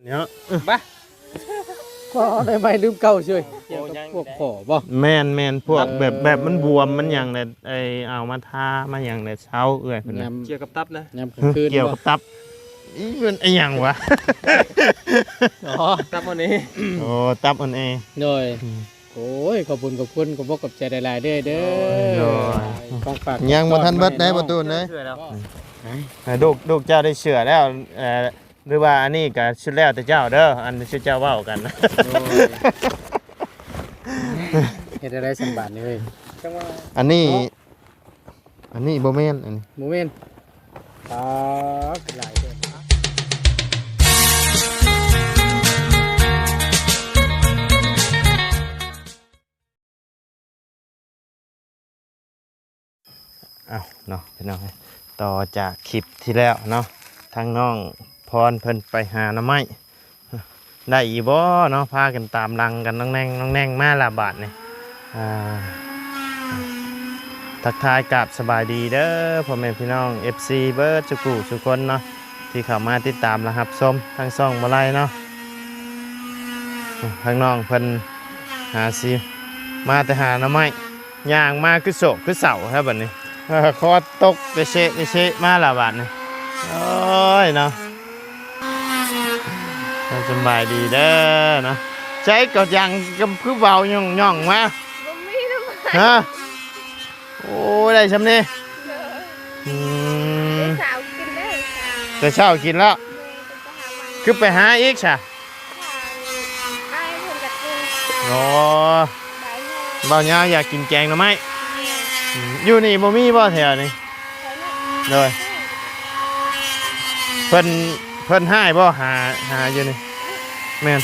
เนาะบ้าก็ได้ใบลืมเก่าเฉยเกี่ยวกับพวกขอบ่ แม่นพวกแบบมันบวมมันอย่างเนี่ยไอเอามาทามาอย่างเนี่ยเช้าเอื้อยคนนั้น เกี่ยวกับตับนะ ยามกลางคืน เกี่ยวกับตับอีมันไออย่างวะ อ๋อ ตับวันนี้ โอ้ตับอันเอง โดยโอ้ยขอบคุณขอบบอกกับใจหลายๆเด้อ โดย ของฝาก ยังบ่ทันเบิดได้ประตูนะ เชื่อแล้ว ลูกเจ้าได้เชื่อแล้วหรือว่าอันนี้ก็ชุดแล้วแต่เจ้าเด้ออันชุดเจ้าเว้ากันนะ เฮ็ดอะไรสัมบาทนี่เว้ยจังว่า อันนี้บ่แม่นอันนี้ โมเมนต์หลายเด้อ อ้าวเนาะพี่น้องต่อจากคลิปที่แล้วเนาะทางน้องพรเพิ่นไปหาหน่อไม้ได้อีบ่เนาะพากันตามรังกันน้องแนงมาละบาทนี่ทักทายกับสบายดีเด้อพ่อแม่พี่น้อง FC เบิร์ดจุกุทุกคนเนาะที่เข้ามาติดตามและรับชมทางช่องบ่ไล่เนาะทางน้องเพิ่นหาซิมาแต่หาหน่อไม้ย่างมาคือโศกคือเสาครับบัดนี้คอตกไปเชะมาละบาทนี่โอ้ยเนาะสบายดีเด้อเนาะใช้ก็ยังคือเบาย่องมาฮะโอ้ยได้ชำนี่สาวกินได้ แต่เช้ากินแล้วคือไปหาอีกใช่ ไอ้เพิ่นจะกิน โอ้ ใบเงา เบาเนาอยากกินแกงหน่อไม้อยู่นี่บ่มีบ่แถวนี้เลยเพิ่นให้บ่หาอยู่นี่แม่น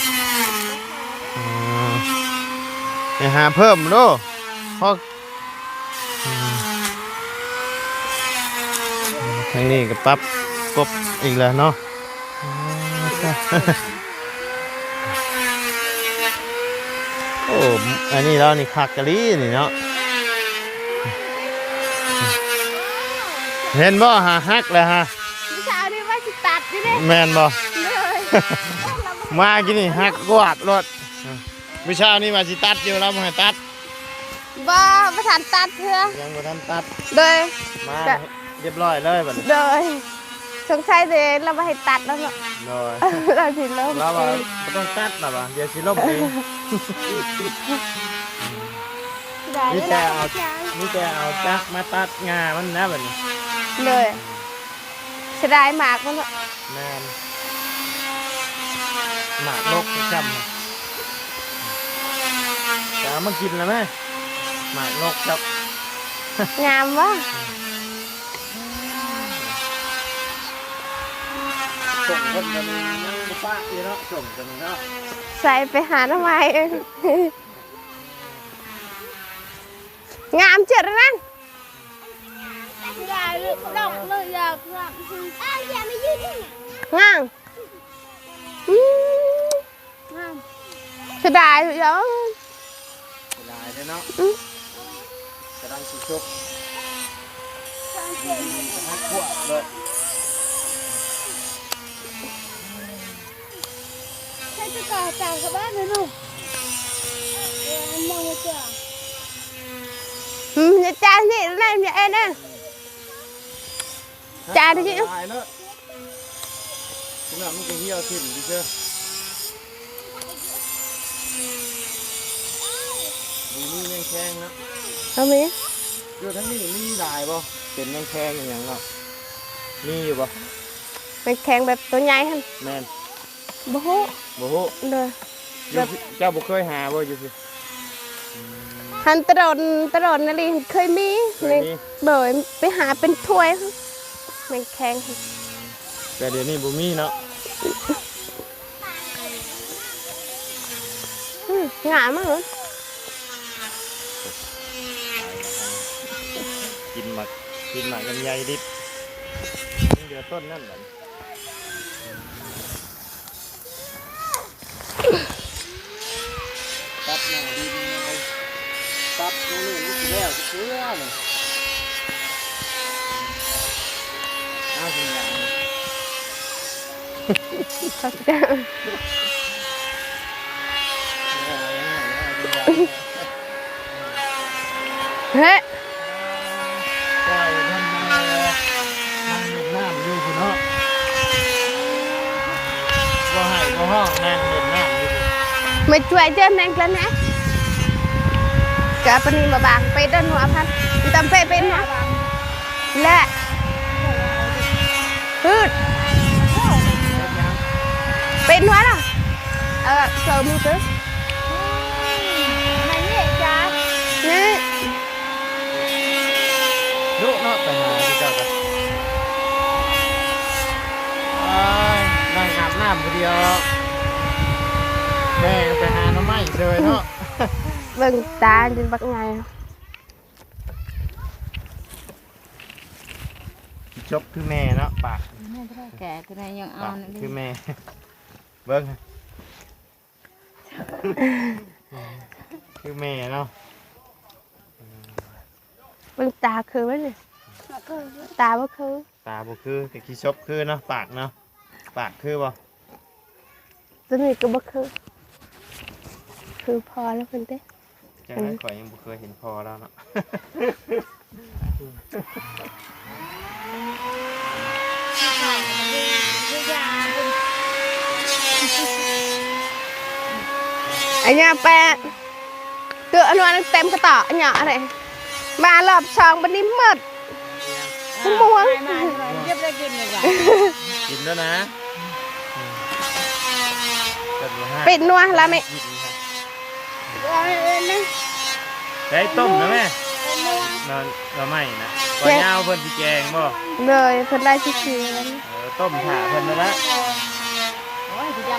ไปหาเพิ่มโลเพราะทางนี้ก็ปรับกบอีกแล้วเนาะโอ้อันนี้เรานี่คักกะลีนี่เนาะเห็นบ่หาฮักเลยฮะ พี่สาวนี่ว่าสิตัดอยู่เด้ แม่นบ่ เลย มากินนี่ฮักกวาดรถวิชานี่มาสิตัดอยู่แล้วบ่ให้ตัด บ่ประธานตัดเพื่อ ยังบ่ทันตัด โดย มาเรียบร้อยเลยบัดนี้ โดยสงสัยเลยเราบ่ให้ตัดแล้วเนาะ โดย เราสิล้ม เราว่าบ่ต้องตัดล่ะบ่เดี๋ยวสิล้มเอง ได้ นี่แต่เอาจักมาตัดงามันนะบัดนี้ เลยเสียดายหมากมันเนาะ แม่นหมากนกจำจะเอามากินแล้วไหมหมากนกครับ งามวะ ส่งคนกันยังบุป้าอีเนาะส่งกันเนาะ ใส่ไปหาทำไมเองงามเจ็ดนั่นอย่าดอกเลยอยากงามอย่าไม่ยืดงามงามเสียดายเยอะ ลายเลยเนาะกระดังสุกฮักขวบเลย ใช่จะก่อจากชาวบ้านเลยลูกมองเจอจะจานสินั่นอย่าเอ็นนะจานที่ ลายเลยคุณน่ะมันก็เหี่ยวถิ่นดิเจ้ามีแมงแคงนะ เอาไหม อยู่ทั้งนี้มีลายบ่เป็นแมงแคงอย่างเนาะมีอยู่บ่ เป็นแข็งแบบตัวใหญ่ฮัน แม่น บ่ฮู้ บ่ฮู้ เลย เจ้าบ่เคยหาบ่อยู่สิ ฮันตรนนั่นเองเคยมี เคยมี โดยไปหาเป็นถ้วยเป็นแข็ง แต่เดี๋ยวนี้บ่มีเนาะ งามมากเลย กินหมักลำไยดิบเดือต้นนั่นแหละตัดหน้าดินเลยตัดตรงนี้นี่สิแล้วสิเชื่อเลยเอาสิอย่าง เขาจะเฮ้ย ปล่อยเพิ่นมานั่งเล่นน้ำอยู่พุ่นเนาะบ่ให้บ่ห้องนั่งเล่นน้ำอยู่พุ่น มาช่วยเจ้าแมงกันนะกับปนีมาบางไปด้านหัวพันตำไปเป็นหัวและพืชเป็นหัวล่ะเจอมือตื้อนี่จ้านี่ ลูกเนาะไปหาที่เจ้ากันนั่งอาบน้ำคนเดียวแม่ไปหาหน้ำไม้เลยเนาะ เบิ่งตาจนบักไง จบคือแม่เนาะปาก แก่ก็ได้ยังเอา ปาก นั่น คือแม่ เบิ้งคือแม่เนาะ เบิ่งตาคือว่าเลยตาว่าคือ ตาบ่คือแต่ขี้ชบคือเนาะปากเนาะปากคือบ่ ตัวนี้ก็บ่คือพอแล้วเพิ่นเด้ จังนั้นข่อยยังบ่เคยเห็นพอแล้วเนาะ อันเนี้ยแปะตัวอันนั้นเต็มกระต่ออันเนี้ยอะไรมารอบสองบันนี้หมดสมอง มาเรียบได้กินเลยจ้ะ กินแล้วนะจัดบ่ให้ ปิดนัวแล้วไหม กินครับได้ต้มนะแม่นอนเราไม่นะปลายาวเพิ่นสิแกงบ่ เลยเพิ่นได้ชื่อๆแล้ว ต้มถ่าเพิ่นนั่นละ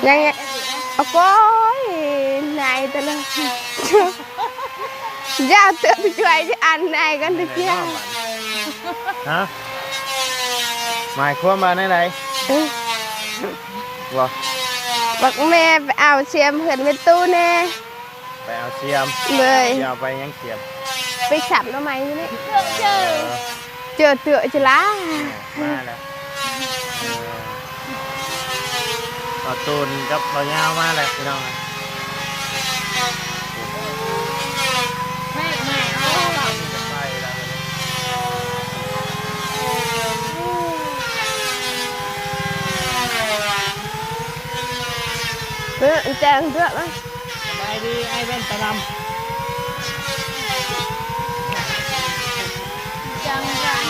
ยังไงเอาก้อยนายแต่ละยาวเตือนไปช่วยที่อันนายกันทุกอย่าง ฮะหมายความว่าไหนบ่ บักแม่ไปเอาเชียมเพิ่นไปตู้แน่ ไปเอาเสียม เลย อย่าไปยังเสียม ไปฉับน้ำไม้นี่เจอเตือจะล้า มาแล้วต่อตูนกับต่อยาวมาแล้วพี่น้อง ไม่เอาหรอก ไปแล้ว แจงเตือมั้ง สบายดีไอ้เว้นตะนำ จังจัง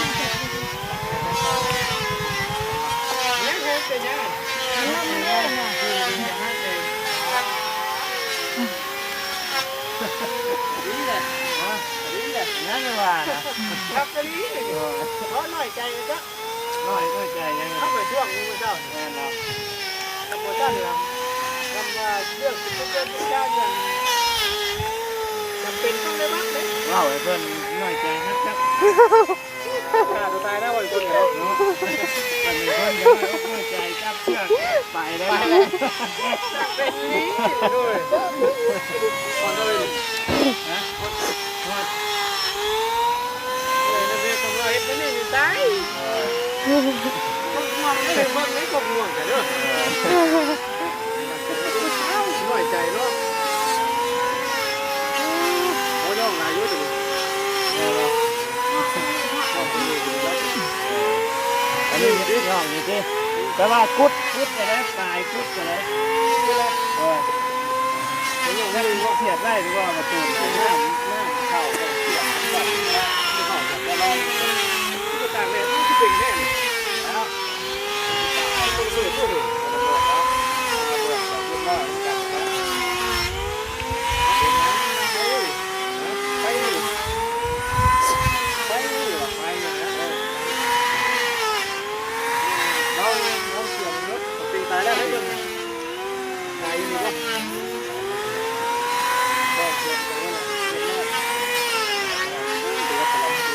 ยังเห็นเป็นยังนั่นเลยว่าครับจะนี้น้อยใจก็น้อยใจยังเข้าไปช่วงนี้มันเจ้าแน่นอนทำมาตั้งแล้วทำว่าเรื่องที่เรื่องที่เจ้าอย่างจำเป็นต้องได้บ้างไหมว้าวไอ้เพื่อนน้อยใจนะครับฆ่าตัวตายได้วันคนเดียวมันมีคนเดียวน้อยใจจับเชือกไปได้เป็นนี้ด้วยก่อนเลยนะเลยต้องรอเห็นนี่อยู่ได้ง่วงไม่ได้เบิ่งไม่กบง่วงกันเด้อหน่อยใจเนาะโอ้ยน้องนายอยู่ดิอันนี้นี่น้องนี่สิแต่ว่ากุดจะได้ตายกุดจะได้ผมยังไม่รู้ว่าเสียดได้หรือว่าประตูน้ำเข้าเสียดแบบเข้าจากตลอดก็ต่างเลยนี่คือเป็นแน่แล้วต้องสู้สู้ดิตายแล้วให้เบิ่งตายอยู่นี่ก็บอกเรื่องตรงนี้นะเรื่องแรกถือว่าพลังดี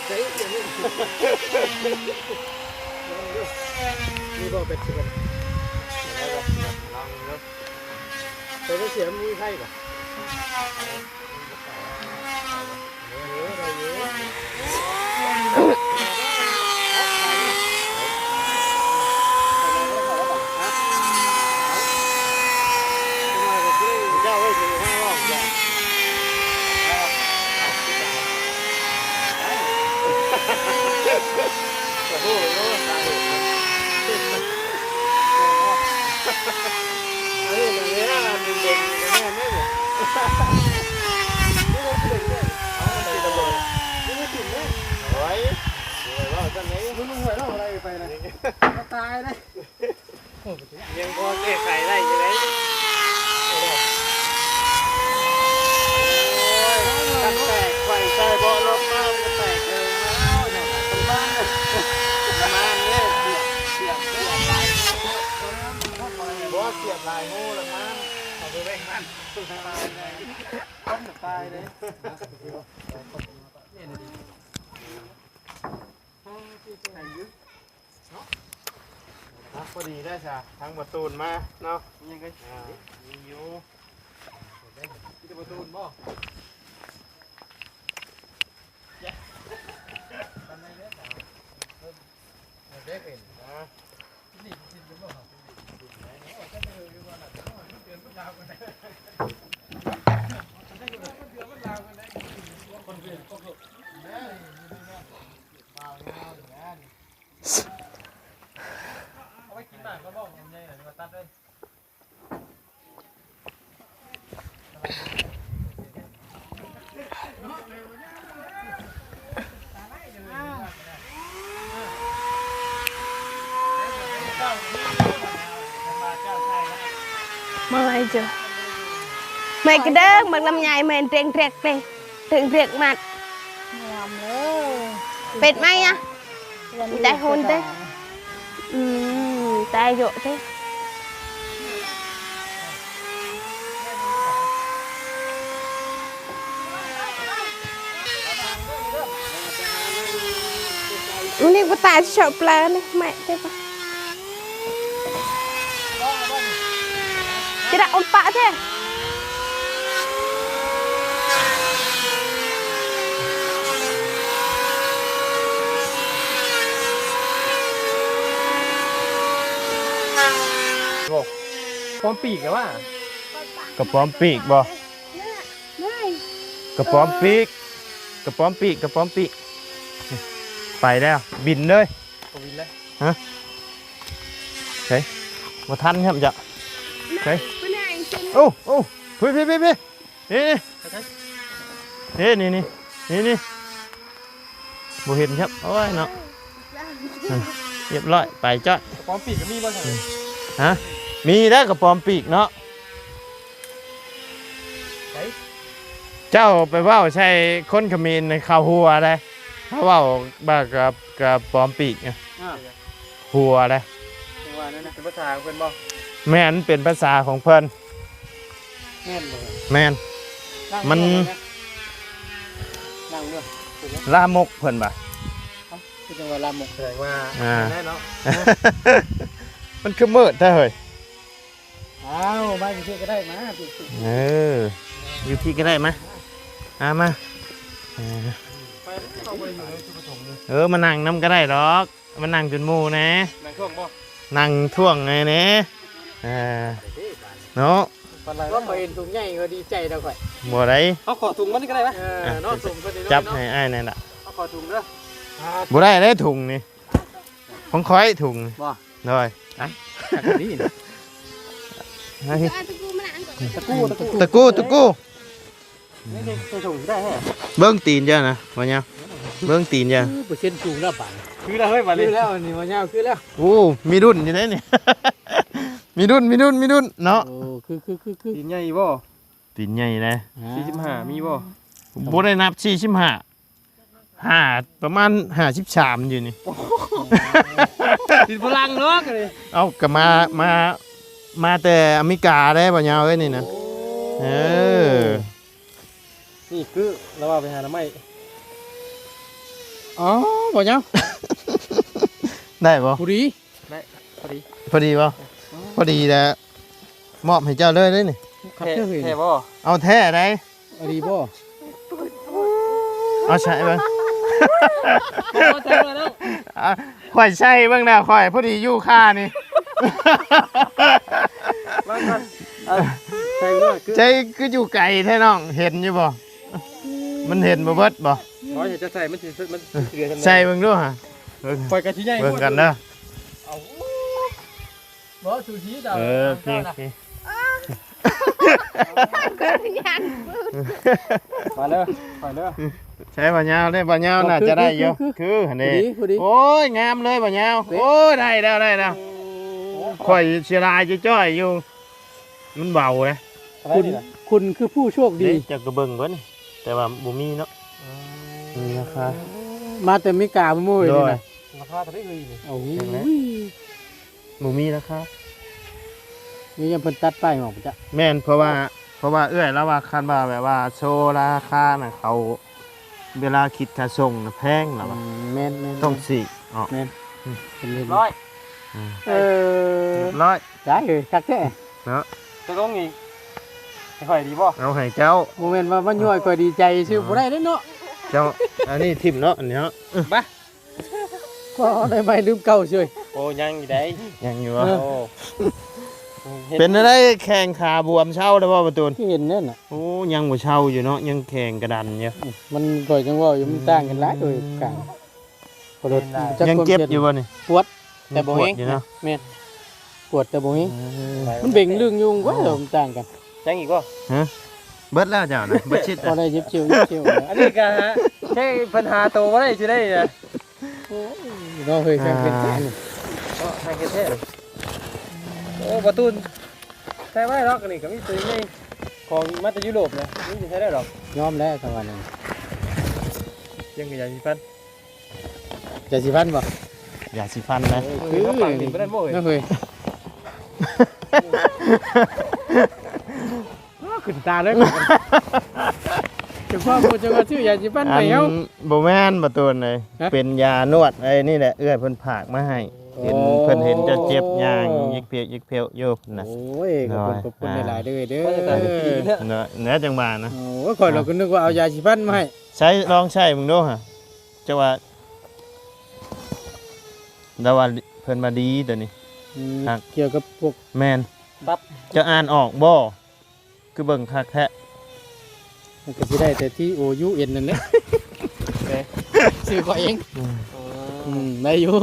เจ๊เดี๋ยวนี้นี่ก็เป็นสิบลองดูแต่ก็เสียมือไทยป่ะ มึงหวยเราอะไรไปนะตายเลย ยังพอแก้ไขได้อยู่ไหมตั้งแต่ไฟใส่เบาะรถมามันแตกเลยแล้วเนี่ยตรงบ้านเนี่ยมาเนี่ยเสียบลายบ่เสียบลายงูละมันเอาไปแบ่งมันต้มตายเลยพอดีได้จ้ะทางประตูนมาเนาะยังไงมีอยู่ที่ประตูนบ่เด็กเห็นนะเอาไว้กินหมากก็บอกยังไงหน่อยมาตัดเลยมาไงเจอmày cái đó bằng làm nhảy mày trên trẹt này trên trẹt mặt ยำเลย เป็ดไหมอ่ะได้โหนเต้ตายโยเต้นี่ก็ตายชอบปลาเนี่ยแม่ใช่ปะจะได้อมปะเท่พร้อมปีกแล้วว่าก ระป๋อมปีกบ่กระป๋อมปีกกระป๋อมปีกกระป๋อมปีกไปแล้วบินเลย ตัววินเลย ฮะใช่มาทันครับจ้ะใช่โอ้โอ้พี่นี่นี่บ่เห็นครับโอ้ยเนาะเรียบร้อยไปจ้ะ พร้อมปีกก็มีบ้าง ฮะมีแล้วกระป๋อมปีกเนาะเจ้าไปเว้าใช่คนเขมรในข่าวหัวได้เขาเว้าบ้ากับกระป๋อมปีกเนี่ยหัวได้ ว่านั่นนะเป็นภาษาเพื่อนบ่ แม่นเป็นภาษาของเพิ่น แม่นเลย แม่นมัน นั่งเรื่อง ลามกเพิ่นบ่ะ คือจังหวะลามกแสดงว่าแน่เนาะ มันคือมืดแท้เฮ้ย อ้าวมาอยู่ที่ก็ได้มาปีก อยู่ที่ก็ได้มามา ไปเข้าไปอยู่ในจุดประสงค์เลย มานั่งน้ำก็ได้ดอกมานั่งจนหมู่นะ ในช่วงบ่ นั่งท่วงไงเนี่ยเนาะ ว่าไปเห็นถุงใหญ่ก็ดีใจแล้วค่อย บ่ได้ เอาขอถุงมันก็ได้ไหมเนาะถุง จับให้อ้ายนั่นล่ะ เอาขอถุงเด้อ บ่ได้ได้ถุงนี่ของข้อยถุง บ่ เลย นี่ ตะกู้ นี่ใส่ถุงได้แฮะ เบิ้งตีนจ้ะนะว่าเนี่ยเบิ้งตีนจ้ะ เปอร์เซ็นต์สูงแล้วป่ะคือแล้วเฮ้ยป่ะคือแล้วนี่มันยาวคือแล้ว โอ้มีรุ่นอยู่ไหนนี่ มีรุ่นเนาะ โอ้คือตีนใหญ่บ่ ตีนใหญ่นะ 45มีบ่ บ่ได้นับ45ประมาณ53อยู่นี่ ตีนพลังเนาะเลย เอาก็มาแต่อเมริกาได้บ่ยาวเอ้ยนี่นะนี่คือเราว่าไปหาน้ำไม้อ๋อบ่ยัง ได้บ่ พอดีได้พอดี พอดีบ่พอดีแล้วมอบให้เจ้าเลยนี่ ขับเท่าไหร่ แท้บ่ เอาแท้ได้ อดีบ่ เอาใช่บ้าง เอาแท้มาแล้ว ข่อยใช่บ้างนะข่อยพอดีอยู่ค่านี่ มาก่อนเอาใส่ด้วยคือ ใจคืออยู่ไกลแท้น้องเห็นอยู่บ่มันเห็นบ่เบิดบ่ อ๋ออยากจะใส่มันสิมันเหลือทำไม ใช่เบิ่งดูฮะเบิ่ง ปล่อยกระชี้ใหญ่ เบิ่งกันเด้อ บ่ชูชีดาว โอเคโอเค มาเลยไปเลย ใช้บ่ยาวได้บ่ยาวน่าจะได้อยู่คือหั่น พอ นี่ ดีพอดี โอ้ยงามเลยบ่ยาวโอ้ยได้แล้วได้แล้วข่อยเสียดายจ้อยๆอยู่มันเบาเลย คุณคือผู้โชคดี นี่จะกระเบิ่งเบิ่นแต่ว่าบ่มีเนาะนี่ราคา มาแต่ไม่กล้ามุ่ย โด นี่ ย นะ ราคาเท่าไหร่เลยนี่ โอ้ย บ่มีราคา นี่ยังเพิ่นตัดป้ายออกจ้ะ แม่นเพราะว่าเอื้อยแล้วว่าคันว่าแบบว่าโชว์ราคาน่ะเขาเวลาคิดค่าส่งน่ะแพงล่ะว่า แม่นแม่น ต้องสิออก แม่นเป็นเรื่อง ร้อย เออ ร้อย ได้เลยคักแท้ เนาะ จะต้องอีกค่อยดีบ่ เอาให้เจ้า โมเมนต์ว่ามันย่อยก็ดีใจชื่อบ่ได้เด้อเนาะ เจ้าอันนี้ทิ่มเนาะอันนี้เนาะ มา ก็ได้ใบลืมเก่าช่วย โอ้ยังอยู่ได้ ยังอยู่ โอ้ วะเป็นอะไรแข่งขาบวมเช่าได้บ่ประตูน ที่เห็นนั่นน่ะ โอ้ยังบ่เช่าอยู่เนาะยังแข่งกระดันอยู่ มันก่อยจังว่าอยู่มันต่างกันหลายโดยกลางพอรถ ยังเจ็บอยู่บ่นี่ ปวดแต่บ่ ป เฮ วด ง อยู่เนาะ แม่นปวดแต่บ่เฮงมันเบ่งเรื่องยุงกว่ามันต่างกัน ยังอีกบ่ ฮะเบิดแล้วเจ้านะเบิดชิด พอได้ยิบเชียวยิบเชียว อันนี้ก็ฮะแค่ปัญหาโตบ่ได้สิได้นะ เราเคยแข่งเป็นแค่นี้ ก็ทางเท่โอ้ประตูนใช้ไว้หรอกอันนี้ก็มีตัวนี้ของมาจากยุโรปนะนี่จะใช้ได้หรอก ยอมแล้วตะวันนั้น ยังก็อยากสิพัน จะสิพันบ่ อย่าสิฟันนะ คือฝั่งนี้บ่ได้บ่เอ้ย ไม่เคยขึ้นตาเลยจะพ่อพูดจะว่าชื่ออยากสิพัน อั ไป น เฮา บ่แม่นประตูนเลย ฮะ เป็นยานวดไอ้นี่แหละเอื้อยเพิ่นผากมาให้เห็น โอ้ เพิ่นเห็นจะเจ็บย่างยิกเพียกยิกเพลอยู่นะ โอ้ยขอบคุณหลายๆเด้อเด้อ เนื้อจังบานะ โอ้ยคอยเราก็นึกว่าเอายาสิพันมาให้ ใช้ลองใช้มึงดูฮะจะว่าดาว่าเพิ่นมาดีตัวนี้ ครับ เกี่ยวกับพวก แมน ปั๊บ จะอ่านออกบ่คือเบิ่งคักแท้ มันก็สิได้แต่ที่ OUN นั่นแหละซื้อก็เองได้อยู่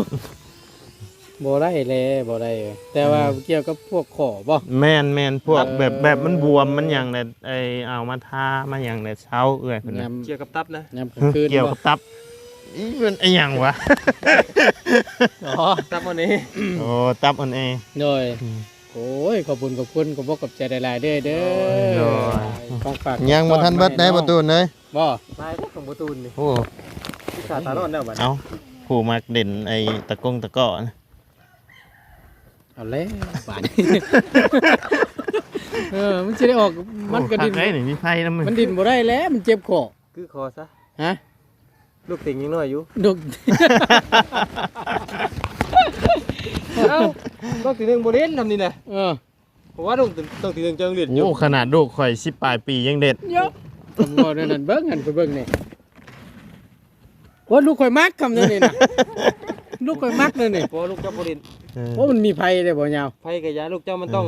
บ่ได้เลยบ่ได้เลยแต่ว่าเกี่ยวกับพวกขอบ่ แม่นพวกแบบมันบวมมันหยังเนี่ยไอเอามาทามาหยังเนี่ยเช้าเอื้อยเพิ่นน่ะ เกี่ยวกับตับนะ ยามกลางคืน เกี่ยวกับตับอีมันไอหยังวะ อ๋อ ตับวันนี้ โอ้ตับอันเอ โดยโอ้ยขอบคุณขอบใจหลายๆเด้อเด้ โด อย ของฝาก ยังบ่ทันเบิดได้ประตูเลย บ่ ตายของประตูนี่ โอ้ วิชาตาลอนแล้วบัด เอาผู้มักเด่นไอตะกงตะก้อนะ เอาแล้วบาดมันสิได้ออกมันก็ดิน โอ้คัไอ้นี่มีไฟนำ มันดินบ่ได้แล้วมันเจ็บคอ คือคอซะ ฮะ ลูกติ่งยังน้อยอยู่ ดุก เอ้าต้องตีหนึ่งบ่เล่นทำนี่นะ เพราะว่าต้องตีหนึ่งจังเรียนอยู่ โอ้ขนาดลูกข่อย10ปลายปียังเด็ด เยอะผมบอกนั่นเบิ่งกันไปเบิ่งนี่ว่าลูกข่อยมักคำนั้นนี่นะลูกข่อยมักเลยนี่ เพราะว่าลูกเจ้าบ่เล่น ว่ามันมีไผได้บ่ยาว ไผกับยาลูกเจ้ามันต้อง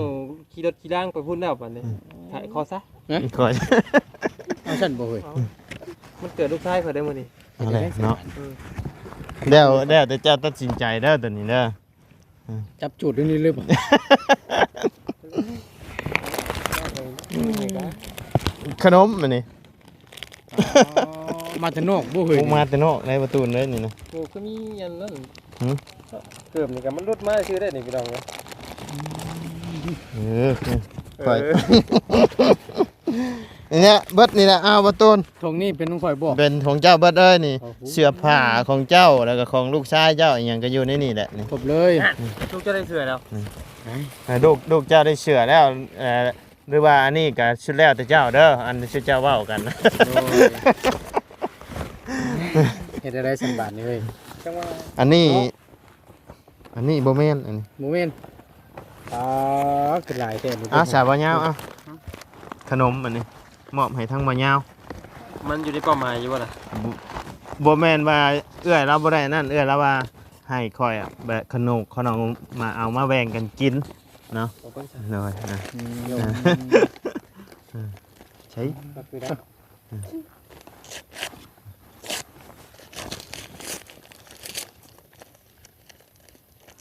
ขี่รถขี่ล่างไปพุ่นแล้วบัดนี้ถ่ายคอซะ ข่อย เอาฉันบ่เฮ้ย มันเกิดลูกชายเพิ่นได้มื้อนี้ เอาแหละเนาะเดี๋ยวแต่เจ้าตัดสินใจเด้อตัวนี้เด้อ จับจุดนี่เลยบ่ ขนมอันนี้ มาแต่นอกบ่เฮ้ย พวกมาแต่นอกในประตูเลยนี่นะ โอ้ก็มีอันนั้น หืม เกือบนี่ก็มันรุดมาชื่อได้นี่พี่น้องเนาะ เออข่อยเนี่ยเบิดนี่แหละเอาประตู ทงนี้เป็นของข่อยบ่ เป็นของเจ้าเบิดเอ้ยนี่ โอ้โห เสื้อผ้าของเจ้าแล้วก็ของลูกชายเจ้าอีหยังก็อยู่ในนี่แหละนี่ ครบเลย ลูกเจ้าได้เสือแล้ว ลูกเจ้าได้เสื้อแล้วหรือว่าอันนี้ก็ชุดแล้วแต่เจ้าเด้ออันชุดเจ้าเว้ากันนะ เฮ็ดอะไรสันบาทนี่เฮ้ย จังว่า อันนี้บ่แม่นอันนี้ โมเมนต์คือหลายแท้ สาวบ่ยาว ขนมอันนี้มอบให้ทั้งบ่ยาว มันอยู่ในเป้าหมายอยู่บ่ล่ะ บ่แม่นว่าเอื้อยเราบ่ได้นั่นเอื้อยเราว่าให้ค่อยอ่ะแบบขนมมาเอามาแบ่งกันกินเนาะ เอาเพิ่นซะ หน่อยนะ โยม ใช้ ก็คือได้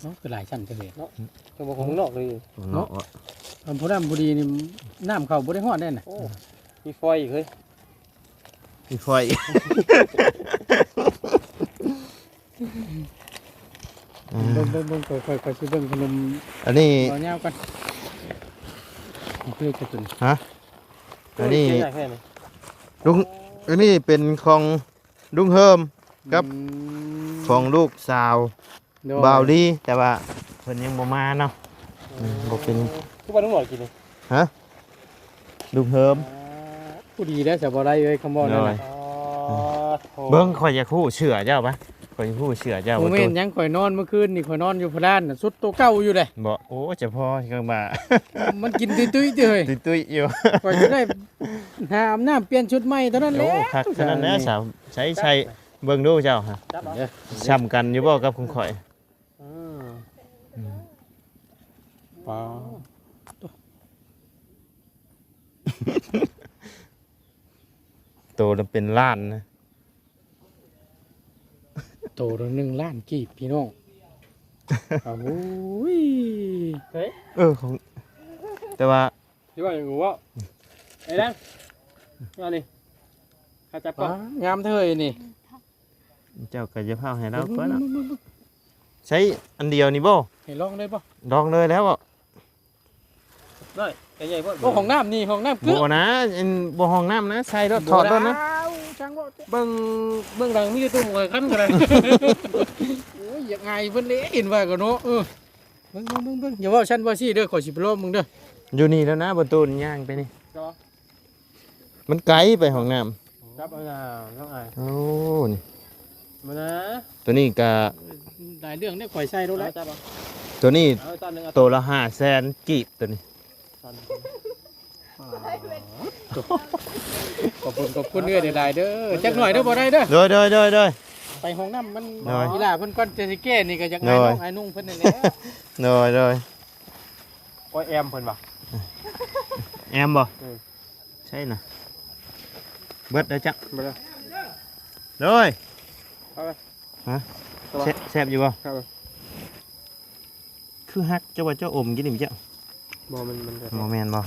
เนาะคือหลายชั้นจะเห็นเนาะ ตัวบ่ของข้างนอกเลย เนาะ อันผู้นำผู้ดีนี่น้ำเข้าบ่ได้ฮอดแน่น่ะ โอ้มีฟอยอีกเฮ้ย อีฟอย เบิ่งค่อยๆสิเบิ่งขนม อันนี้ บ่ยาวกันคือจะตุน ฮะอันนี้ เจ๊ใหญ่แค่ไหน ลุงอันนี้เป็นของลุงเฮิมกับของลูกสาวบาวดีแต่ว่าเพิ่นยังบ่มาเนาะบ่เป็น ทุกวันต้องหน่อยกินเลย ฮะลุงเฮิม ผู้ดีแล้วจะบ่ได้เอ้ยคำบ่นั่นน่ะ อ๋อ เบิ่งข่อยอยากฮู้เชื่อเจ้าปะข่อยอยากฮู้เชื่อเจ้า โม ว่า เม ตั นต์ยังข่อยนอนเมื่อคืนนี่ข่อยนอนอยู่พะลานน่ะสุดตัวเก่าอยู่เลย บ่โอ้เจะพ่อก็มา มันกินตุ้ยๆเด้อเฮ้ย ตุ้ยๆอยู่ ข่อยจะได้หาอาบน้ำเปลี่ยนชุดใหม่เท่านั้นแห โอ้ ละ คักขนาดนั้นสาวใช้เบิ่งดูเจ้าฮะ จับเหรอ ช้ำกันอยู่บ่กับคุณข่อย อืม ป้า โตแล้วเป็นล้านนะ โตละ1 ล้านกีบพี่น้องโอ้ย เฮ้ย ของแต่ว่า ที่ว่าอย่างงูว่าไอ้ดังเอานี่ข้าจับก่อ ป้าน งามเท่าเฮ้ยนี่ เจ้าก็จะพาให้เราก่อนเนาะใช้อันเดียวนี่บ่ ให้ลองได้ป่ะ ดองเลยแล้วบ่ ได้ไอ้ใหญ่พ่อ โอ้ของน้ำนี่ของน้ำเกลื บ่นะอันบ่ห้องน้ำนะใส่รถถอดรถนะ จังบ่ เบิ่งหลังมีตุ้มไว้คันกันเลย โอ้ยยังไงเพิ่นเลยเห็นว่าก็เนาะเบิ่งอย่าว่าฉันว่าซี่เด้อขอสิไปล้มมึงเด้อ อยู่นี่แล้วนะประตูย่างไปนี่ จ้า มันไกลไปห้องน้ำ จับเอาหน้าน้องไอ้ โอ้นี่ มานะ ตัวนี้ก็ หลายเรื่องได้ข่อยใส่รู้ เอา แล้ว จับเอา ตัวนี้ เอาตอนหนึงเอา ตัวละ500,000กีบตัวนี้ ตอนหนึ่ง ขอบคุณเด้อหลายๆเด้อจักหน่อยเด้อบ่ได้เด้อ โดย ไปห้องน้ำมัน น้อย อีหล่าเพิ่นก่อนจะสิแก้นี่ก็จักไง น้อย น้องไอ้นุ่งเพิ่นนี่แหละ โดย โอ้ยแอมเพิ่นว่ะ แอมบ่ อืม ใช่น่ะเบิดได้จัก มาเลย โดย เอาไป ฮะ ตัว แซ่บอยู่บ่ ครับ คือฮักเจ้าว่าเจ้าอมกินนี่เจ้า บ่มันแบบ บ่แม่นบ่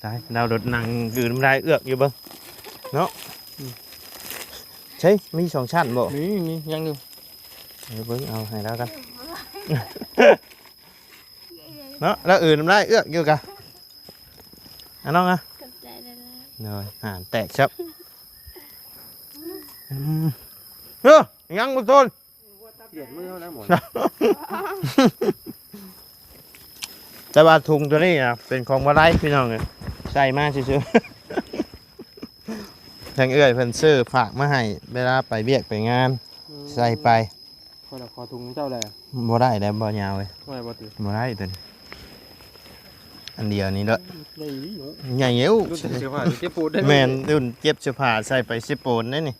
ตายดาวรถนั่งกืนน้ำลายเอือกอยู่เบิ่งเนาะใช่มี2ชั้นบ่ นี่ยังอยู่ เดี๋ยวเบิ่งเอาให้แล้วกัน เนาะแล้วอื่นน้ำลายเอือกอยู่กะอันน้องอ่ะ กับใจได้แล้ว หน่อยแตกชับยังบ่ต้น เปลี่ยนมือเท่านั้นหมด แต่ว่าถุงตัวนี้นะเป็นของบ่ได้พี่น้องเลยใส่มาซื่อๆทางเอื้อยเพิ่นซื้อฝากมาให้เวลาไปเบียกไปงานใส่ไป คนละคอถุงเจ้าเลย บ่ได้แล้วบ่ยาวเว้ย ไม่บ่ถือ บ่ได้ตัวนี้อันเดียวนี้เด้อ เลยอยู่ ใหญ่เอ้ว รุ่นเสื้อผ้าเก็บปูดได้ แม่นรุ่นเก็บเสื้อผ้าใส่ไปสิโปนได้นี่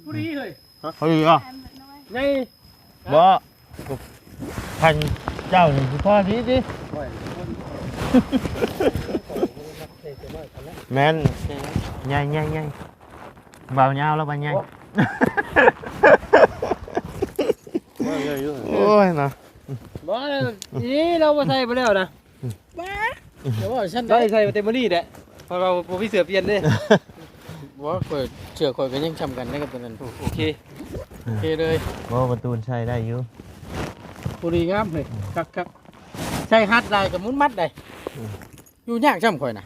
ผู้ดีเลย เฮ้ยอ่ะ ไง บ่พันเจ้านี่สิพอดีดิแม่นใหญ่เบายาวแล้วบ่ใหญ่ โอ้ยนะ บ่นี่เราบ่ใส่ไปแล้วนะ เดี๋ยวว่าฉัน ได้ใส่เต็มมื้อแหละพอเราบ่มีเสื้อเปลี่ยนเด้ ว่าข่อยเชื่อข่อยก็ยังช้ำกันได้กับตัวนั้น โอเค โอเคเลย บ่ประตูใช้ได้อยู่ ผู้ดีงามเลยคักใช้ฮัดได้กับมุนมัดได้อยู่ยากช้ำข่อยน่ะ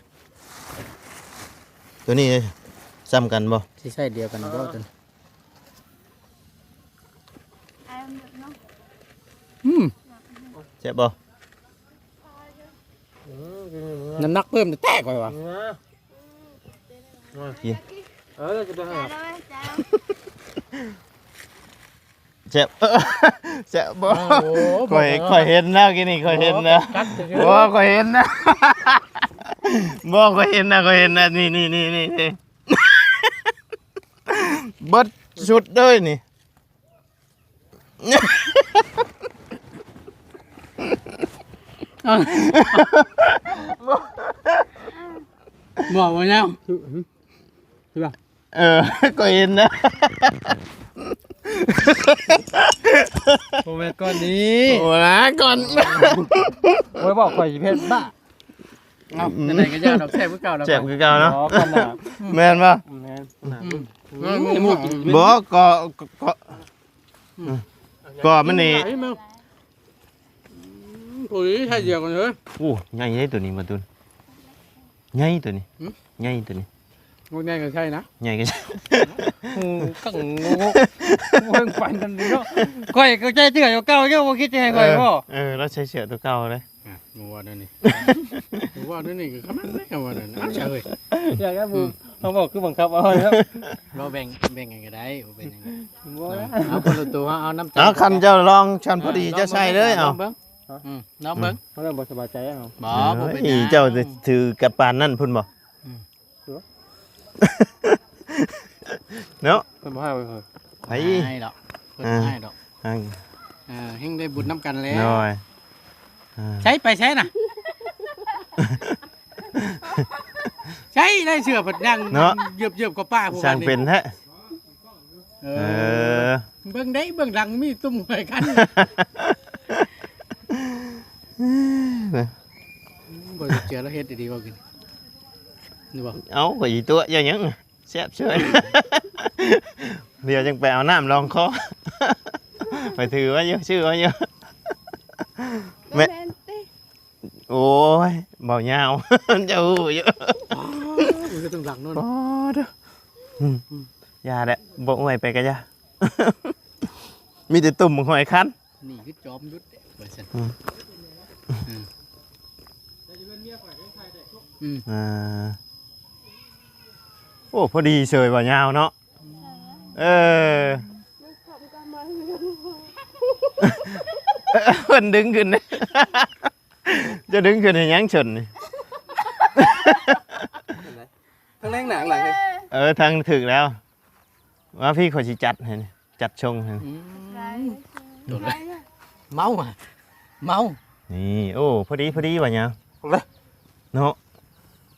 ตัวนี้ซ้ำกันบ่ สิใช้เดียวกันบ่ตัวนี้ ไอ้มันแบบน้อง เจ็บบ่ น้ำหนักเพิ่มแต่แตกข่อยว่ะ กิน จะไปหา ได้แล้วจ้า เจ็บเจ็บบ่ โอ้ ข่อยเห็นแล้วกินนี่ข่อยเห็นแล้ว กัด โอ้ข่อยเห็นนะ บอกก็เห็นนะนี่เบิดชุดเลยนี่ บอกว่าแล้ว ก็เห็นนะ โมเมนต์ก่อนนี้ โอ้นะก่อน โอ้ยบอกข่อยสิเพชรบ้า เอาไหนๆก็ย่าดอกแซ่บคือเก่าแล้ว เจ็บคือเก่าเนาะ อ๋อกันน่ะ แม่นป่ะ แม่น ไม่มูกิน บอกก็มันนี่ ปุ๋ยใช่เดียวกันเลย โอ้ใหญ่เลยตัวนี้มาตุนใหญ่ตัวนี้ใหญ่ตัวนี้ งูแน่ก็ใช่นะ ใหญ่ก็ งูกังงูเพิ่งฝันกันดีเนาะข่อยก็ใจเตือนเก่าเจ้าบ่คิดจะให้ข่อยบ่ เราใช้เสือตัวเก่าเลย งูว่านั่นนี่งูว่านั่นนี่ก็ขนาดนั้นว่านั่นอ้าวเฉย อยากให้มึงเขาบอกคือบังคับเอาครับ เราแบ่งกันก็ได้เป็นยังไง บ่นะ เอาคนละตัวเอาน้ำ เอาคันเจ้าลองชันพอดีเจ้าใส่เลยเอา น้ำเบิ้ง เขาเริ่มบ่สบายใจเอา บ่เป็น เฮ้ยเจ้าจะถือกระปานนั่นพุ่นบ่เนาะ เพิ่นบ่ให้เพิ่น ไป ให้ดอกเพิ่นให้ดอกเฮงได้บุญน้ำกันแล้ว น้อย ใช้ไปใช้น่ะใช้ได้เชื่อผัดยังเยือบกับป้าพวก สร้างเป็นแท้ เบิ้งได้เบิ้งดังมีตุ้มหวยกันบ่จะเจอแล้วเฮ็ดดีๆบ่กินนี่บ่ เอาก็อีตัวอย่างยังแซ่บเฉยเดี๋ยวจังไปเอาน้ำลองคอไปถือว่าเยอะชื่อว่าเยอะ แม่นติ โอ้ยเบาเงาจะหูเยอะ มันก็ต้องหลังนู่น ปอดยาแหละบอกไว้ไปกันยามีแต่ตุ่มหอยคัน นี่คือจอมยุทธเบิดซั่น โอ้พอดีเฉยเบาเงาเนาะเออ มันขำกันมา เพิ่นดึงขึ้นนะจะดึงขึ้นให้ยังเฉินนี่ ทั้งแรงหนังหลังเลย ทางถึกแล้วว่าพี่ขอสิจัดให้นี่จัดชงให้นี่ โดดเลยเมาอ่ะเมา นี่โอ้พอดีว่าเงาเนาะ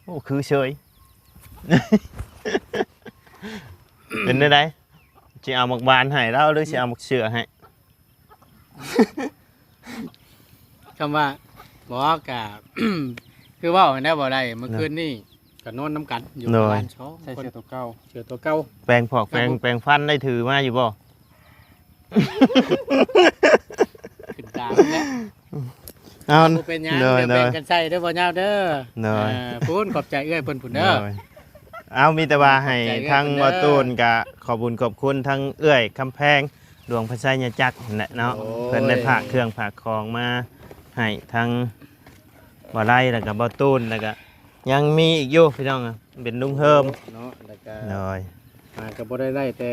โอ้คือเฉย เป็นได้ไดสิเอาหมกบานให้แล้วหรือสิเอาหมกเสือให้ คำว่าบอกกับ คือว่าได้บ่ได้เมื่อคืนนี่ก็นอนน้ำกันอยู่บ้านช่อง ใส่ คน เสื้อตัวเก่า เสือตัวเก่า แปลงผอกแปลงฟันได้ถือมาอยู่บ่ ขึ้นตามแล้ว เอา บ่เป็นหยัง เนย เดี๋ยว เน แบ่ง ย กันใส่เด้อบ่ยาวเด้อ เนย พูนขอบใจเอื้อยเพิ่นพุ่น เน เด้อย เอามีแต่ว่าให้ ขอบใจ ทั้ง เอื้อย วาตูนกับขอบุญขอบคุณทั้งเอื้อยคำแพงดวงพระไสยจักรนั่นแหละเนาะ โอ้ย เพิ่นได้ผากเครื่องผากของมาให้ทั้งบ่ไล่แล้วก็บ่ตูนแล้วก็ยังมีอีกอยู่พี่น้องอะเป็นลุงเฮิม เนาะแล้วก็ เนย ก็บ่ได้แต่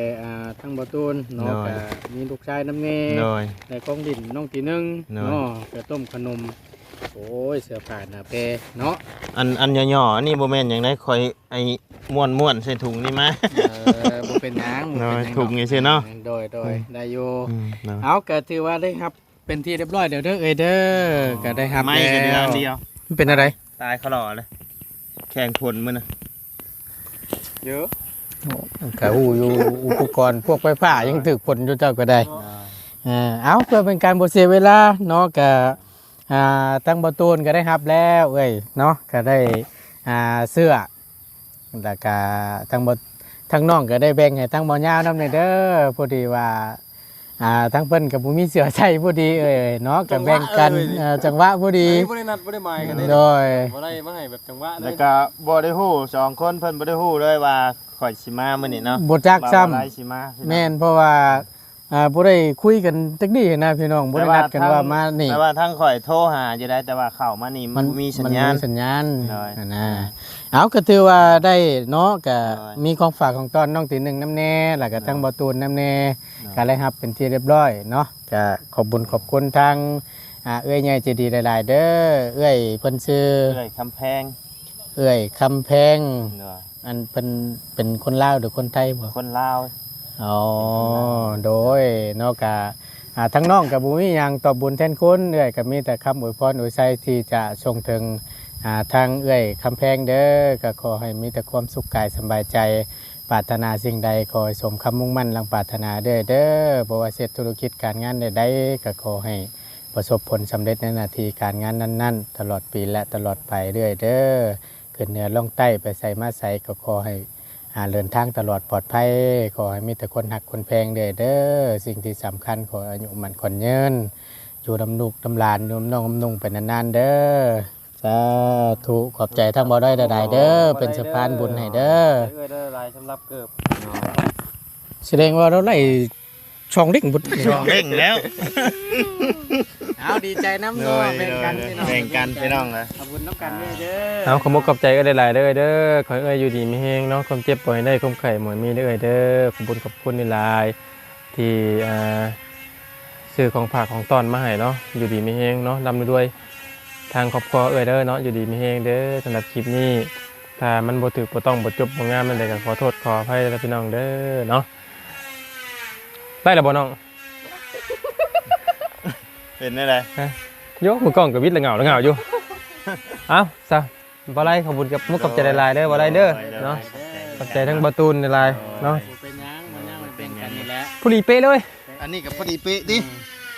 ทั้งบ่ตูนเนาะ น้อย ก็มีลูกชายน้ำเน เนย ในของดินน้องตีหนึง น้อย เนาะก็ต้มขนมโอ้ยเสื้อผ้าหน้าเปเนาะ อันย่อๆอันนี้บ่แม่นหยังได้คอยไอ้ม้วนๆใส่ถุงนี่มา บ่เป็นหยังบ่ น้อย เป็นหยัง ถูกนี่สิเนาะ โดยได้อยู่ เนย เอาก็ถือว่าได้ครับเป็นที่เรียบร้อยเดี๋ยวเด้อเอ้ยเด้อก็ได้ครับ ไม่กันเดือนเดียว มันเป็นอะไร ตายเขาหล่อเลยแข่งผลมันนะ เยอะ ก็ฮู้อยู่อุปกรณ์พวกไฟฟ้ายังถึกผลอยู่เจ้าก็ได้เอาเพื่อเป็นการบ่เสียเวลาเนาะก็ทั้งบ่ตูนก็ได้รับแล้วเอ้ยเนาะก็ได้เสื้อแล้วก็ทั้งน้องก็ได้แบ่งให้ทั้งบ่ยาวนำเด้อพอดีว่าทั้งเพิ่นก็บ่มีเสื้อใช้พอดีเอ้ยเนาะก็แบ่งกันจังหวะพอดี บ่ได้นัดบ่ได้หมายกันเลย โดย บ่ได้มาให้แบบจังหวะเล แล้ว ย ก็บ่ได้ฮู้สองคนเพิ่นบ่ได้ฮู้เลยว่าข่อยสิมามื้อนี้เนาะ บ่จักซ้ำ บ่าวไรสิมาพี่น้อง แม่นเพราะว่าบ่ได้คุยกันจักดีนะพี่น้องบ่ได้นัดกันว่ามานี่ แต่ว่าทั้งข่อยโทรหาอยู่ได้แต่ว่าเข้ามานี่มันมีสัญญาณ มันมีสัญญาณ น้อย นะเอาก็ถือว่าได้เนาะก็ น้อย มีของฝากของตอนน้องตีหนึ่งน้ำแน่แล้วก็ทั้งบ่ตูนน้ำแน่ น้อย ก็ได้รับเป็นที่เรียบร้อยเนาะก็ขอบคุญขอบคุณทางเอื้อยใหญ่ใจดีหลายๆเด้อเอื้อยเพิ่นชื่อ เอ้ยคำแพง เอื้อยคำแพง เนาะ อันเป็นคนลาวหรือคนไทยบ่ คนลาว อ๋อโดยนอกจากทั้งน้องกับบุมีหยังตอบบุญแทนคุณเอื้อยก็มีแต่คำอวยพรอวยไสที่จะส่งถึงทางเอื้อยคำแพงเด้อก็ขอให้มีแต่ความสุขกายสบายใจปรารถนาสิ่งใดขอให้สมคำมุ่งมั่นลังปรารถนาเด้อบ่ว่าเฮ็ดธุรกิจการงานใดๆก็ขอให้ประสบผลสำเร็จในหน้าที่การงานนั้นๆตลอดปีและตลอดไปเรื่อยเด้อขึ้นเหนือล่องใต้ไปใส่มาใส่ก็ขอให้เดินทางตลอดปลอดภัยขอให้มีแต่คนหักคนแพงเด้อสิ่งที่สำคัญขออายุมันคนยืนอยู่ดำนุกดำลานอยู่น้องนุ่งไปนานๆเด้อสาธุขอบใจทั้งบ่ได้ใดๆเด้อเป็นสะพานบุญให้เด้อ เอ้ยเด้อลายสำหรับเกิบ แสดงว่าเราไล่ช่องเล็กบุญ ช่องเร่งแล้ว เอาดีใจน้ำ โด เนาะ ย แบ่งกันพี่น้อง แบ่งกันพี่น้องเลย ขอบคุณน้ำกันเด้อ เอาขอบกับใจก็ได้หลายเด้อเด้อขอให้เอ้ยอยู่ดีมีแฮงเนาะความเจ็บปล่อยได้ความไข่หมวยมีเด้อเด้อขอบคุณนี่หลายที่ซื้อของฝากของตอนมาให้เนาะอยู่ดีมีแฮงเนาะดำด้วยทางครอบครัวเอ้ยเด้อเนาะอยู่ดีมีแฮงเด้อสำหรับคลิปนี้ถ้ามันบ่ถูกบ่ต้องบ่จบบ่งามนั่นใดก็ขอโทษขออภัยแล้วพี่น้องเด้อเนาะได้แล้วบ่น้อง เป็นได้ไร โยมือกล้องกับวิทย์ละเหงาอยู่ เอ้าซะบ่ไรขอบคุณกับมุกกับใจหลายๆเด้อบ่ไรเด้อเนาะขอบใจทั้งบาตูนหลายๆเนาะ เป็นยังมานั่งเป็นกันนี่แหละ ผู้ดีเป๊ะเลย อันนี้กับพอดีเป๊ะดิ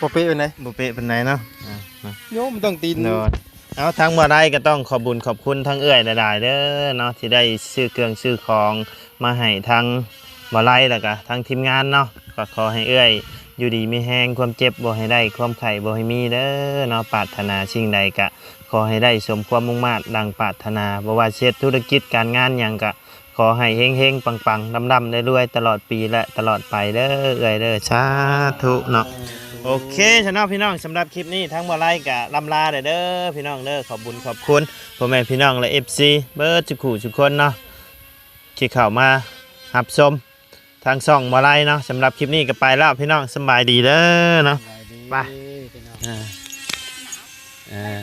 บ่เป๊ะเป็นไง บุเป๊ะเป็นไหนเนาะ โยมันต้องตีน โดนเอาทั้งบ่ได้ก็ต้องขอบคุญขอบคุณทั้งเอื้อยหลายๆเด้อเนาะที่ได้ซื้อเครื่องซื้อของมาให้ทั้งบ่ไล่แล้วก็ทั้งทีมงานเนาะก็ขอให้เอื้อยอยู่ดีมีแฮงความเจ็บบ่ให้ได้ความไข้บ่ให้มีเด้อเนาะปรารถนาสิ่งใดก็ขอให้ได้สมความมุ่งมั่นดังปรารถนาบ่ว่าเฮ็ดธุรกิจการงานหยังก็ขอให้เฮงๆปังๆดำๆได้รวยตลอดปีและตลอดไปเด้อเอื้อยเด้อสาธุเนาะ โอเคชนะพี่น้องสำหรับคลิปนี้ทั้งบ่ไลกะลำลาเด้อพี่น้องเด้อขอบบุญขอบคุณพ่อแม่พี่น้องและ FC เบิร์ดจุกูทุกคนเนาะที่เข้ามารับชมทางช่องบ่ไลเนาะสำหรับคลิปนี้ก็ไปแล้วพี่น้องสบายดีเด้อเนาะ ไป พี่น้อง อ่า